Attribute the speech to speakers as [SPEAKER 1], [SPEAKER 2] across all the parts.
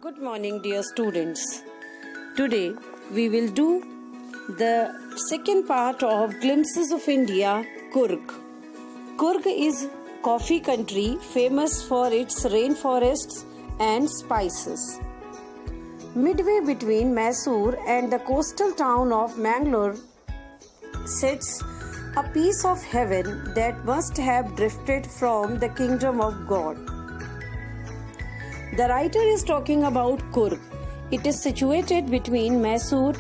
[SPEAKER 1] Good morning, dear students. Today we will do the second part of Glimpses of India, Coorg. Coorg is coffee country famous for its rainforests and spices. Midway between Mysore and the coastal town of Mangalore sits a piece of heaven that must have drifted from the kingdom of God. The writer is talking about Coorg. It is situated between Mysore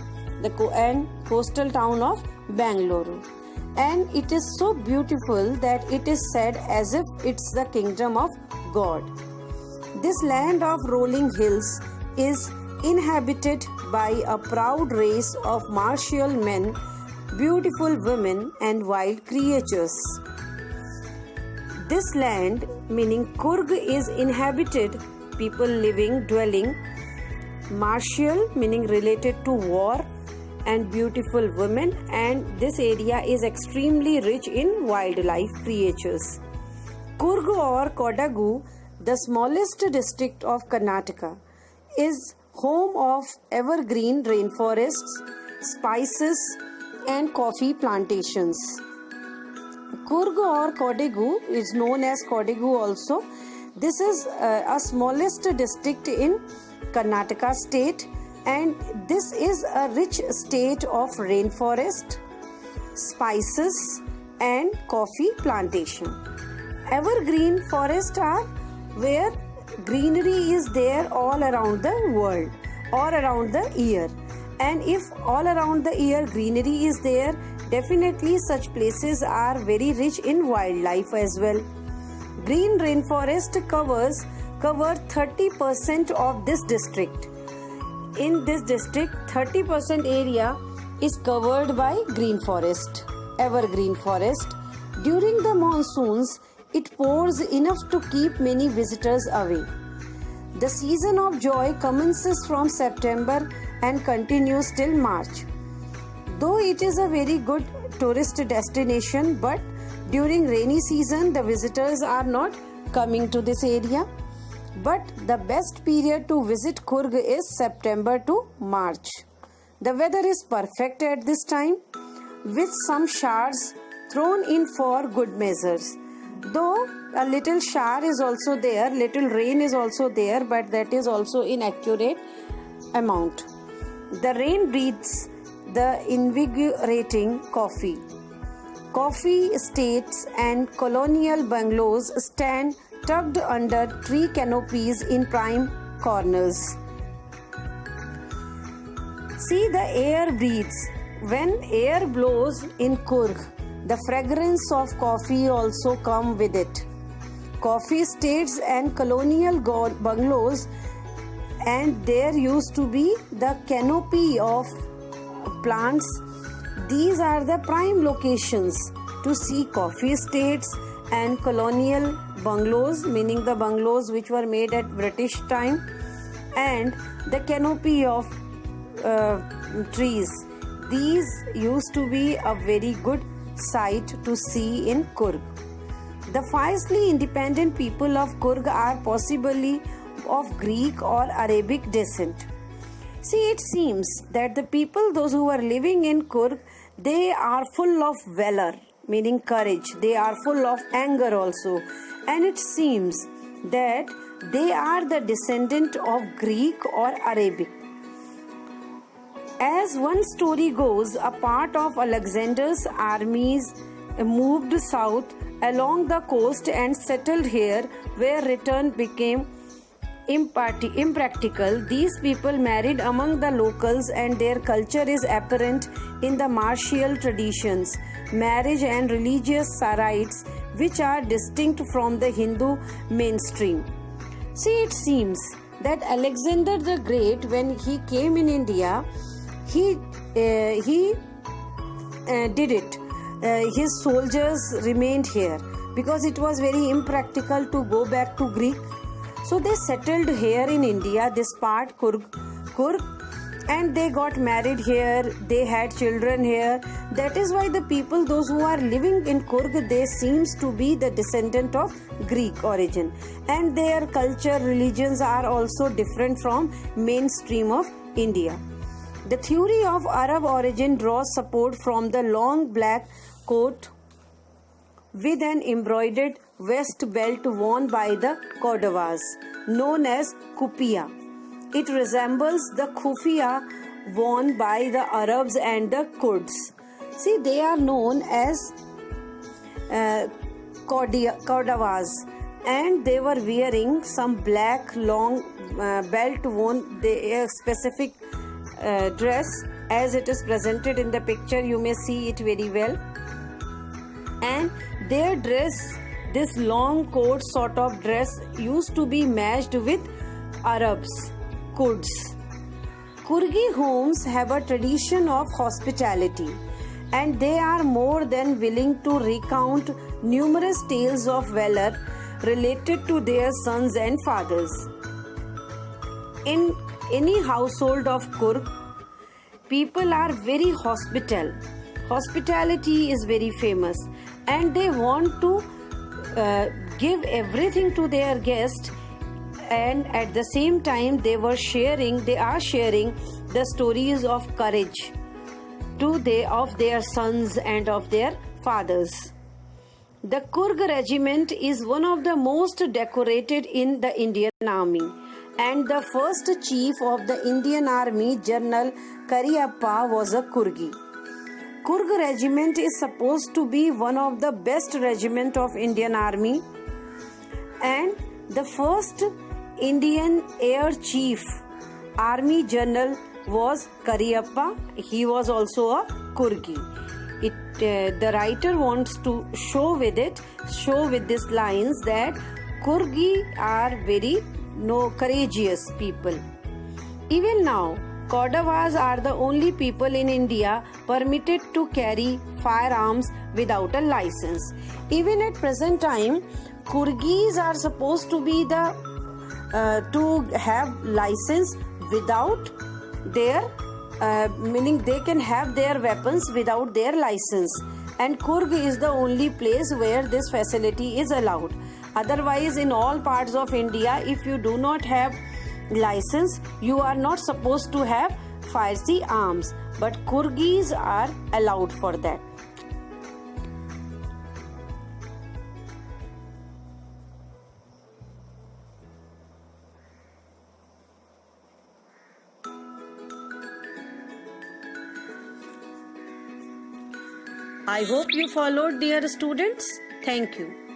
[SPEAKER 1] and coastal town of Bangalore, and it is so beautiful that it is said as if it's the kingdom of God. This land of rolling hills is inhabited by a proud race of martial men, beautiful women, and wild creatures. This land, meaning Coorg, is inhabited, people living, dwelling, martial, meaning related to war, and beautiful women, and this area is extremely rich in wildlife creatures. Coorg or Kodagu, the smallest district of Karnataka, is home of evergreen rainforests, spices, and coffee plantations. Coorg or Kodagu is known as Kodagu also. This is a smallest district in Karnataka state, and this is a rich state of rainforest, spices, and coffee plantation. Evergreen forests are where greenery is there all around the world, all around the year. And if all around the year greenery is there, definitely such places are very rich in wildlife as well. Green rainforest cover 30% of this district. In this district, 30% area is covered by green forest, evergreen forest. During the monsoons, it pours enough to keep many visitors away. The season of joy commences from September and continues till March. Though it is a very good tourist destination, but during rainy season, the visitors are not coming to this area. But the best period to visit Coorg is September to March. The weather is perfect at this time, with some showers thrown in for good measures. Though a little shower is also there, little rain is also there, but that is also in accurate amount. The rain breathes the invigorating coffee. Coffee estates and colonial bungalows stand tucked under tree canopies in prime corners. See, the air breathes. When air blows in Coorg, the fragrance of coffee also come with it. Coffee estates and colonial bungalows, and there used to be the canopy of plants. These are the prime locations to see coffee estates and colonial bungalows, meaning the bungalows which were made at British time, and the canopy of trees. These used to be a very good sight to see in Coorg. The fiercely independent people of Coorg are possibly of Greek or Arabic descent. See, it seems that the people, those who are living in Coorg, they are full of valor, meaning courage. They are full of anger also. And it seems that they are the descendant of Greek or Arabic. As one story goes, a part of Alexander's armies moved south along the coast and settled here, where return became impractical. These people married among the locals, and their culture is apparent in the martial traditions, marriage, and religious rites, which are distinct from the Hindu mainstream. See, it seems that Alexander the Great, when he came in India, he did it. His soldiers remained here because it was very impractical to go back to Greek. So they settled here in India, this part Coorg, and they got married here, they had children here. That is why the people, those who are living in Coorg, they seems to be the descendant of Greek origin, and their culture, religions are also different from mainstream of India. The theory of Arab origin draws support from the long black coat with an embroidered vest belt worn by the Cordovas, known as kufiya. It resembles the kufiya worn by the Arabs and the Kurds. See, they are known as Cordovas, and they were wearing some black long belt worn, a specific dress as it is presented in the picture. You may see it very well, and their dress, this long coat sort of dress, used to be matched with Arabs, Kurds. Kurgi homes have a tradition of hospitality, and they are more than willing to recount numerous tales of valor related to their sons and fathers. In any household of Coorg, people are very hospitable. Hospitality is very famous, and they want to give everything to their guests, and at the same time they are sharing the stories of courage of their sons and of their fathers. The Coorg regiment is one of the most decorated in the Indian Army, and the first chief of the Indian Army, General Cariappa, was a Coorgi. Coorg regiment is supposed to be one of the best regiment of Indian Army, and the first Indian Air Chief, Army General, was Cariappa. He was also a Coorgi. The writer wants to show with these lines that Coorgi are very courageous people. Even now, Cordovas are the only people in India permitted to carry firearms without a license. Even at present time, Coorgis are supposed to be to have license without their meaning they can have their weapons without their license, and Coorg is the only place where this facility is allowed. Otherwise, in all parts of India, if you do not have license, you are not supposed to have fiery arms, but Coorgis are allowed for that. I hope you followed, dear students. Thank you.